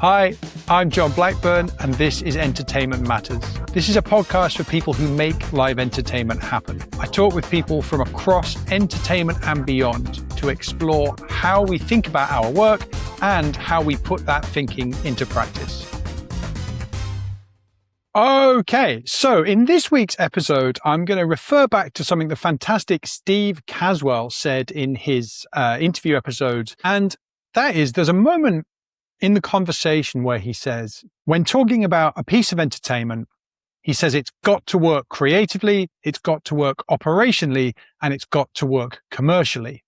Hi, I'm John Blackburn, and this is Entertainment Matters. This is a podcast for people who make live entertainment happen. I talk with people from across entertainment and beyond to explore how we think about our work and how we put that thinking into practice. Okay, so in this week's episode, I'm going to refer back to something the fantastic Steve Caswell said in his interview episodes, and that is there's a moment in the conversation where he says, when talking about a piece of entertainment, he says it's got to work creatively, it's got to work operationally, and it's got to work commercially.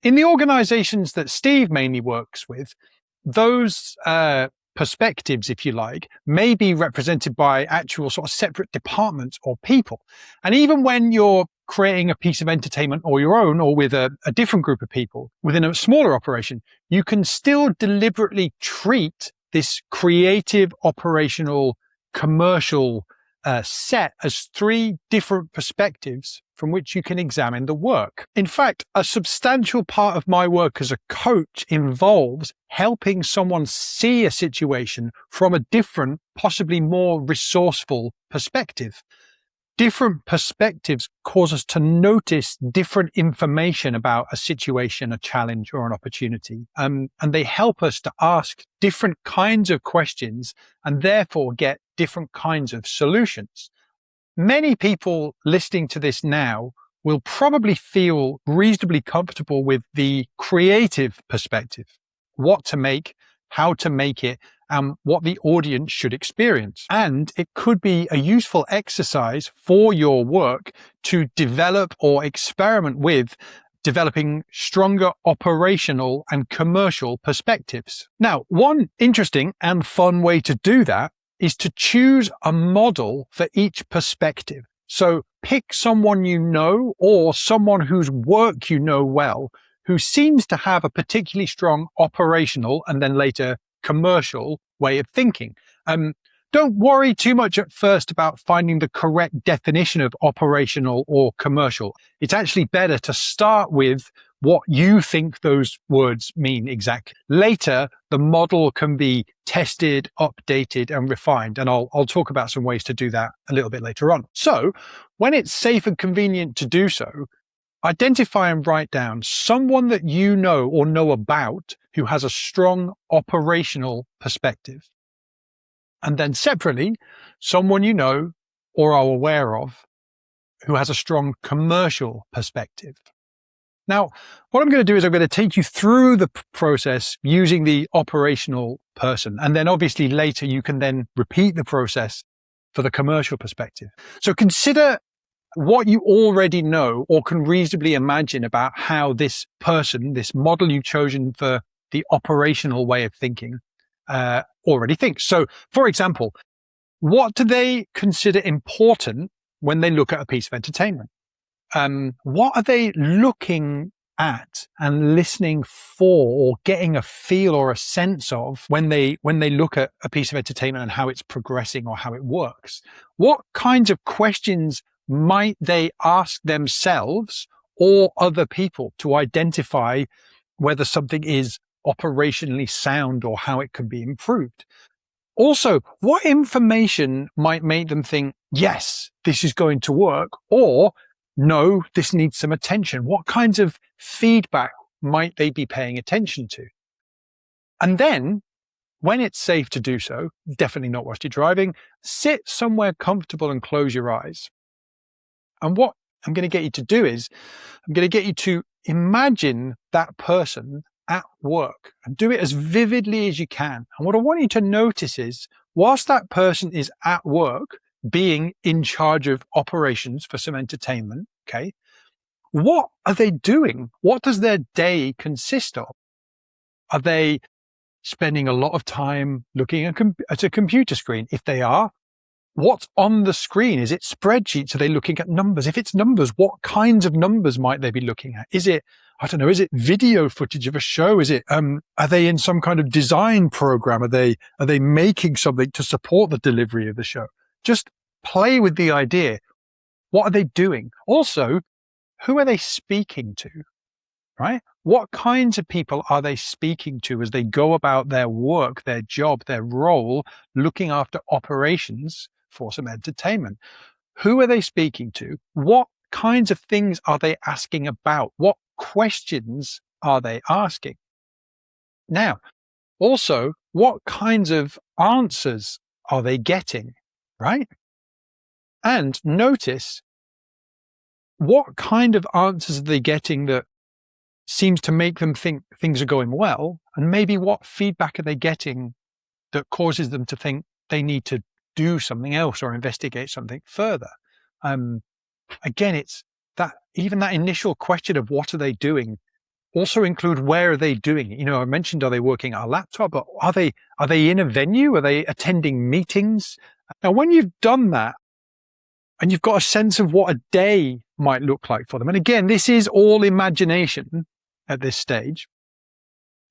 In the organizations that Steve mainly works with, those perspectives, if you like, may be represented by actual sort of separate departments or people. And even when you're creating a piece of entertainment or your own or with a different group of people within a smaller operation, you can still deliberately treat this creative, operational, commercial set as three different perspectives from which you can examine the work. In fact, a substantial part of my work as a coach involves helping someone see a situation from a different, possibly more resourceful perspective. Different perspectives cause us to notice different information about a situation, a challenge, or an opportunity. And they help us to ask different kinds of questions and therefore get different kinds of solutions. Many people listening to this now will probably feel reasonably comfortable with the creative perspective, what to make, how to make it, and what the audience should experience. And it could be a useful exercise for your work to develop or experiment with developing stronger operational and commercial perspectives. Now, one interesting and fun way to do that is to choose a model for each perspective. So pick someone you know or someone whose work you know well, who seems to have a particularly strong operational and then later commercial way of thinking. Don't worry too much at first about finding the correct definition of operational or commercial. It's actually better to start with what you think those words mean exactly. Later, the model can be tested, updated, and refined. And I'll talk about some ways to do that a little bit later on. So when it's safe and convenient to do so, identify and write down someone that you know or know about who has a strong operational perspective. And then separately, someone you know or are aware of who has a strong commercial perspective. Now, what I'm going to do is I'm going to take you through the process using the operational person. And then obviously later you can then repeat the process for the commercial perspective. So consider what you already know or can reasonably imagine about how this person, this model you've chosen for the operational way of thinking, already thinks. So, for example, what do they consider important when they look at a piece of entertainment? What are they looking at and listening for or getting a feel or a sense of when they look at a piece of entertainment and how it's progressing or how it works? What kinds of questions might they ask themselves or other people to identify whether something is operationally sound or how it can be improved? Also, what information might make them think, yes, this is going to work, or no, this needs some attention? What kinds of feedback might they be paying attention to? And then, when it's safe to do so, definitely not whilst you're driving, sit somewhere comfortable and close your eyes. And what I'm going to get you to do is, I'm going to get you to imagine that person at work and do it as vividly as you can. And what I want you to notice is, whilst that person is at work, being in charge of operations for some entertainment, okay, what are they doing? What does their day consist of? Are they spending a lot of time looking at a computer screen? If they are, what's on the screen? Is it spreadsheets? Are they looking at numbers? If it's numbers, what kinds of numbers might they be looking at? Is it, I don't know, is it video footage of a show? Is it, are they in some kind of design program? Are they making something to support the delivery of the show? Just play with the idea. What are they doing? Also, who are they speaking to? Right? What kinds of people are they speaking to as they go about their work, their job, their role, looking after operations for some entertainment? Who are they speaking to? What kinds of things are they asking about? What questions are they asking? Now, also, what kinds of answers are they getting, right? And notice, what kind of answers are they getting that seems to make them think things are going well? And maybe what feedback are they getting that causes them to think they need to do something else or investigate something further? Again, it's that even that initial question of what are they doing also include where are they doing it. I mentioned, are they working at a laptop, but are they in a venue? Are they attending meetings? Now, when you've done that and you've got a sense of what a day might look like for them, and again, this is all imagination at this stage.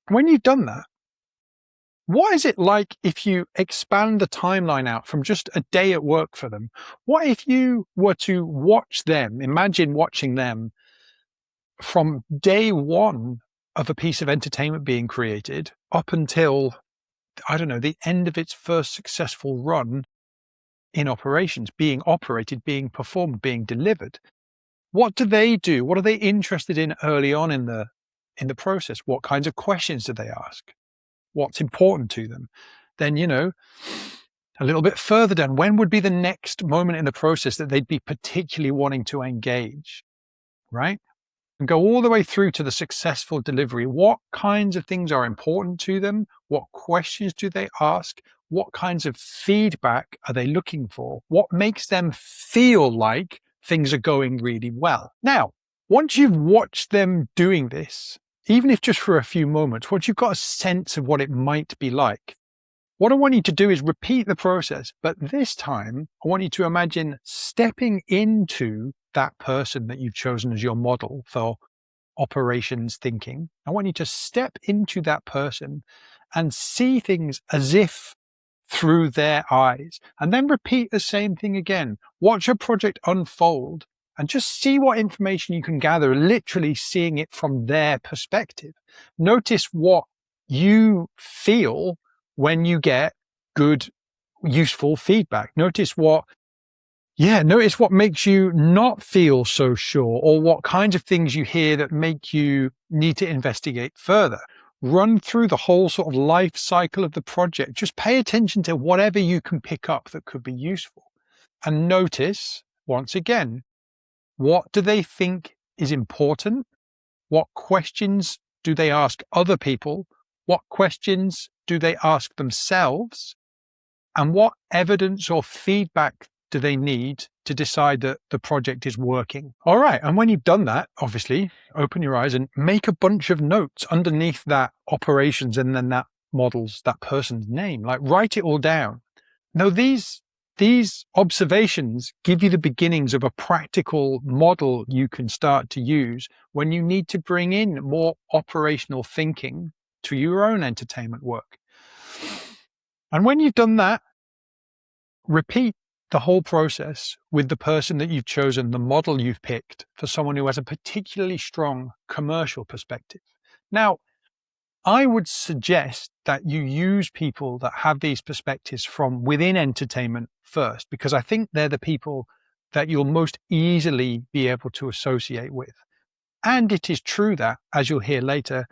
When you've done that, what is it like if you expand the timeline out from just a day at work for them? What if you were to watch them, imagine watching them from day one of a piece of entertainment being created up until, I don't know, the end of its first successful run in operations, being operated, being performed, being delivered? What do they do? What are they interested in early on in the process? What kinds of questions do they ask? What's important to them? Then, a little bit further down, when would be the next moment in the process that they'd be particularly wanting to engage, right? And go all the way through to the successful delivery. What kinds of things are important to them? What questions do they ask? What kinds of feedback are they looking for? What makes them feel like things are going really well? Now, once you've watched them doing this, even if just for a few moments, once you've got a sense of what it might be like, what I want you to do is repeat the process, but this time I want you to imagine stepping into that person that you've chosen as your model for operations thinking. I want you to step into that person and see things as if through their eyes, and then repeat the same thing again. Watch a project unfold and just see what information you can gather, literally seeing it from their perspective. Notice what you feel when you get good, useful feedback. Notice what makes you not feel so sure, or what kinds of things you hear that make you need to investigate further. Run through the whole sort of life cycle of the project. Just pay attention to whatever you can pick up that could be useful. And notice, once again, what do they think is important? What questions do they ask other people? What questions do they ask themselves? And what evidence or feedback do they need to decide that the project is working? All right. And when you've done that, obviously, open your eyes and make a bunch of notes underneath that operations and then that model's, that person's name. Like, write it all down. Now, these observations give you the beginnings of a practical model you can start to use when you need to bring in more operational thinking to your own entertainment work. And when you've done that, repeat the whole process with the person that you've chosen, the model you've picked for someone who has a particularly strong commercial perspective. Now, I would suggest that you use people that have these perspectives from within entertainment first, because I think they're the people that you'll most easily be able to associate with. And it is true that, as you'll hear later,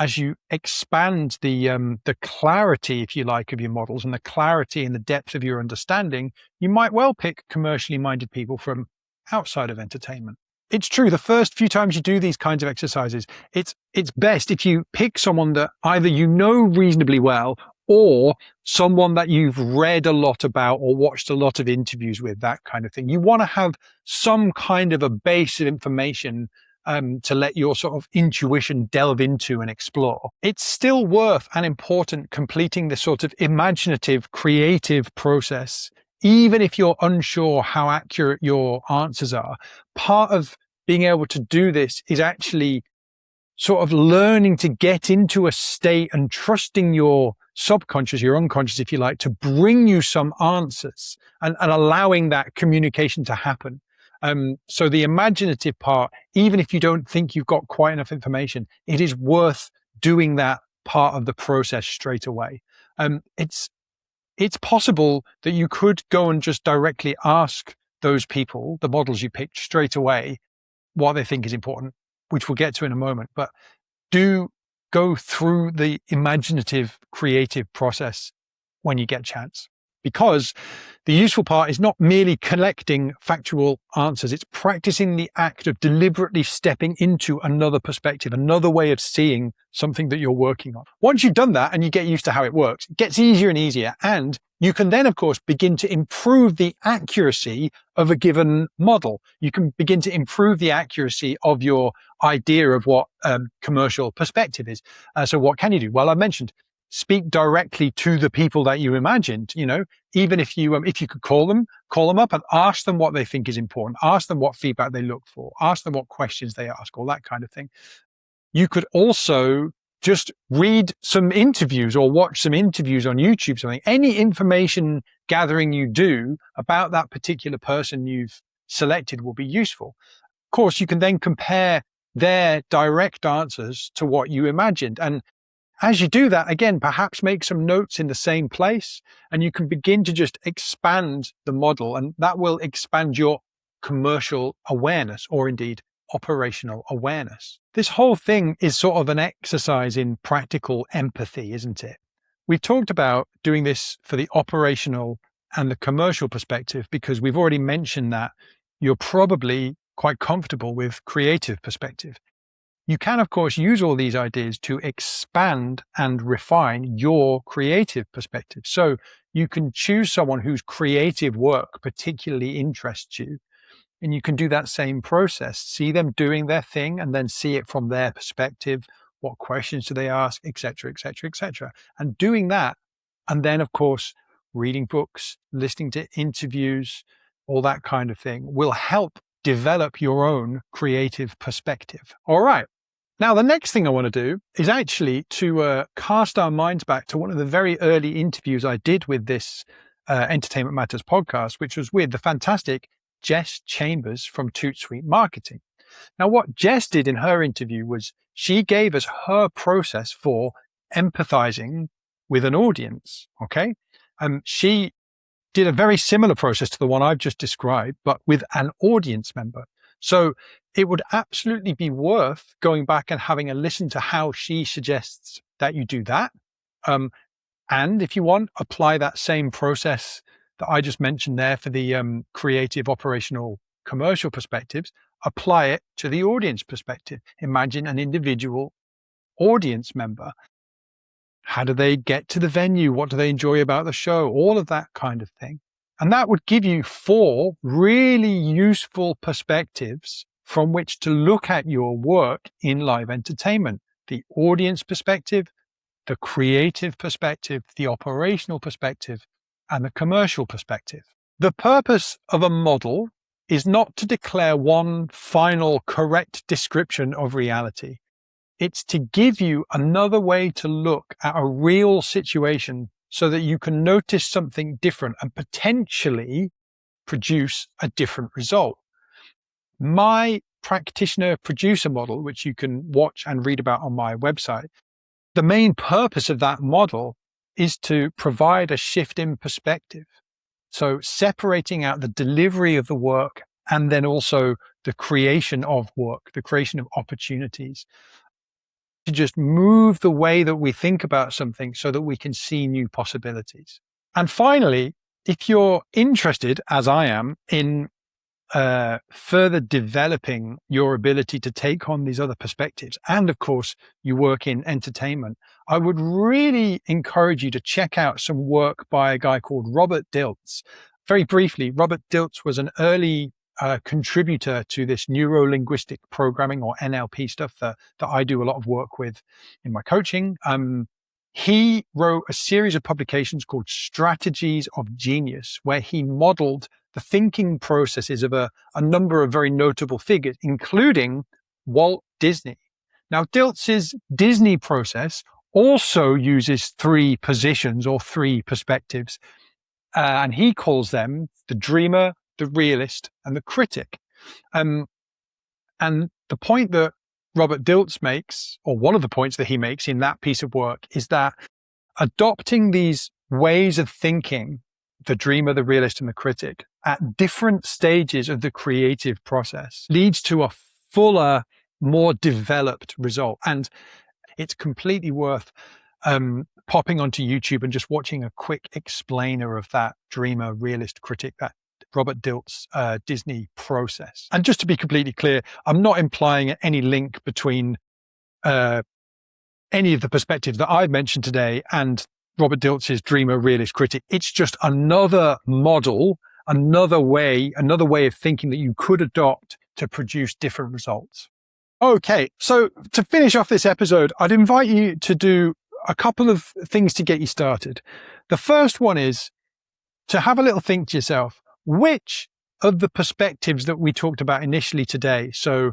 as you expand the clarity, if you like, of your models and the clarity and the depth of your understanding, you might well pick commercially minded people from outside of entertainment. It's true, the first few times you do these kinds of exercises, it's best if you pick someone that either you know reasonably well or someone that you've read a lot about or watched a lot of interviews with, that kind of thing. You want to have some kind of a base of information to let your sort of intuition delve into and explore. It's still worth and important completing this sort of imaginative, creative process, even if you're unsure how accurate your answers are. Part of being able to do this is actually sort of learning to get into a state and trusting your subconscious, your unconscious, if you like, to bring you some answers and allowing that communication to happen. So the imaginative part, even if you don't think you've got quite enough information, it is worth doing that part of the process straight away. It's possible that you could go and just directly ask those people, the models you picked, straight away, what they think is important, which we'll get to in a moment. But do go through the imaginative, creative process when you get a chance. Because the useful part is not merely collecting factual answers, it's practicing the act of deliberately stepping into another perspective, another way of seeing something that you're working on. Once you've done that and you get used to how it works, it gets easier and easier. And you can then, of course, begin to improve the accuracy of a given model. You can begin to improve the accuracy of your idea of what commercial perspective is. So what can you do? Well, I mentioned speak directly to the people that you imagined. Even if you could call them up and ask them what they think is important, ask them what feedback they look for, ask them what questions they ask, all that kind of thing. You could also just read some interviews or watch some interviews on YouTube, something, any information gathering you do about that particular person you've selected will be useful. Of course, you can then compare their direct answers to what you imagined. And as you do that, again, perhaps make some notes in the same place, and you can begin to just expand the model, and that will expand your commercial awareness, or indeed operational awareness. This whole thing is sort of an exercise in practical empathy, isn't it? We've talked about doing this for the operational and the commercial perspective because we've already mentioned that you're probably quite comfortable with creative perspective. You can, of course, use all these ideas to expand and refine your creative perspective. So you can choose someone whose creative work particularly interests you, and you can do that same process. See them doing their thing and then see it from their perspective. What questions do they ask, etc., etc., etc. And doing that, and then, of course, reading books, listening to interviews, all that kind of thing will help develop your own creative perspective. All right. Now, the next thing I want to do is actually to cast our minds back to one of the very early interviews I did with this Entertainment Matters podcast, which was with the fantastic Jess Chambers from Toot Sweet Marketing. Now, what Jess did in her interview was she gave us her process for empathizing with an audience. Okay. She did a very similar process to the one I've just described, but with an audience member. So it would absolutely be worth going back and having a listen to how she suggests that you do that. And if you want, apply that same process that I just mentioned there for the creative, operational, commercial perspectives, apply it to the audience perspective. Imagine an individual audience member. How do they get to the venue? What do they enjoy about the show? All of that kind of thing. And that would give you 4 really useful perspectives from which to look at your work in live entertainment. The audience perspective, the creative perspective, the operational perspective, and the commercial perspective. The purpose of a model is not to declare one final correct description of reality. It's to give you another way to look at a real situation so that you can notice something different and potentially produce a different result. My practitioner producer model, which you can watch and read about on my website, the main purpose of that model is to provide a shift in perspective. So separating out the delivery of the work and then also the creation of work, the creation of opportunities. To just move the way that we think about something so that we can see new possibilities. And finally, if you're interested, as I am, in further developing your ability to take on these other perspectives, and of course, you work in entertainment, I would really encourage you to check out some work by a guy called Robert Dilts. Very briefly, Robert Dilts was an early contributor to this neuro-linguistic programming or NLP stuff that I do a lot of work with in my coaching. He wrote a series of publications called Strategies of Genius, where he modeled the thinking processes of a number of very notable figures, including Walt Disney. Now, Dilts' Disney process also uses 3 positions or 3 perspectives, and he calls them the dreamer, the realist, and the critic. And the point that Robert Dilts makes, or one of the points that he makes in that piece of work, is that adopting these ways of thinking, the dreamer, the realist, and the critic, at different stages of the creative process leads to a fuller, more developed result. And it's completely worth popping onto YouTube and just watching a quick explainer of that dreamer, realist, critic, that Robert Dilts Disney process. And just to be completely clear, I'm not implying any link between any of the perspectives that I've mentioned today and Robert Dilts' dreamer, realist, critic. It's just another model, another way of thinking that you could adopt to produce different results. Okay, so to finish off this episode, I'd invite you to do a couple of things to get you started. The first one is to have a little think to yourself, which of the perspectives that we talked about initially today, so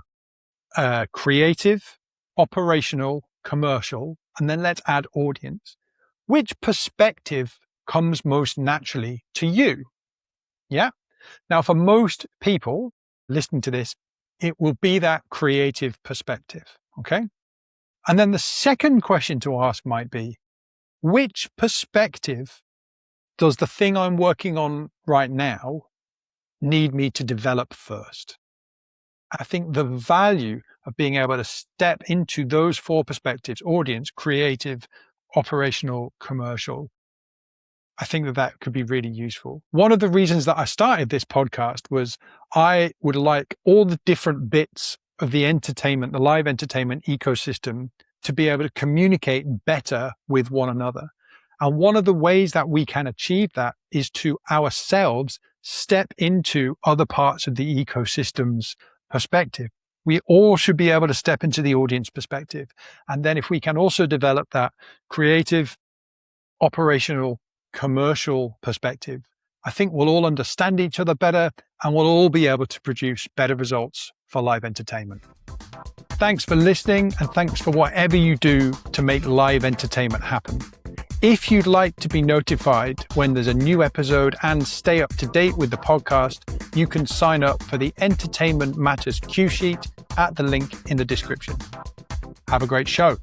creative, operational, commercial, and then let's add audience, which perspective comes most naturally to you? Yeah. Now, for most people listening to this, it will be that creative perspective. Okay. And then the second question to ask might be, which perspective does the thing I'm working on right now need me to develop first? I think the value of being able to step into those four perspectives, audience, creative, operational, commercial, I think that could be really useful. One of the reasons that I started this podcast was I would like all the different bits of the entertainment, the live entertainment ecosystem, to be able to communicate better with one another. And one of the ways that we can achieve that is to ourselves step into other parts of the ecosystem's perspective. We all should be able to step into the audience perspective. And then if we can also develop that creative, operational, commercial perspective, I think we'll all understand each other better and we'll all be able to produce better results for live entertainment. Thanks for listening and thanks for whatever you do to make live entertainment happen. If you'd like to be notified when there's a new episode and stay up to date with the podcast, you can sign up for the Entertainment Matters Cue Sheet at the link in the description. Have a great show.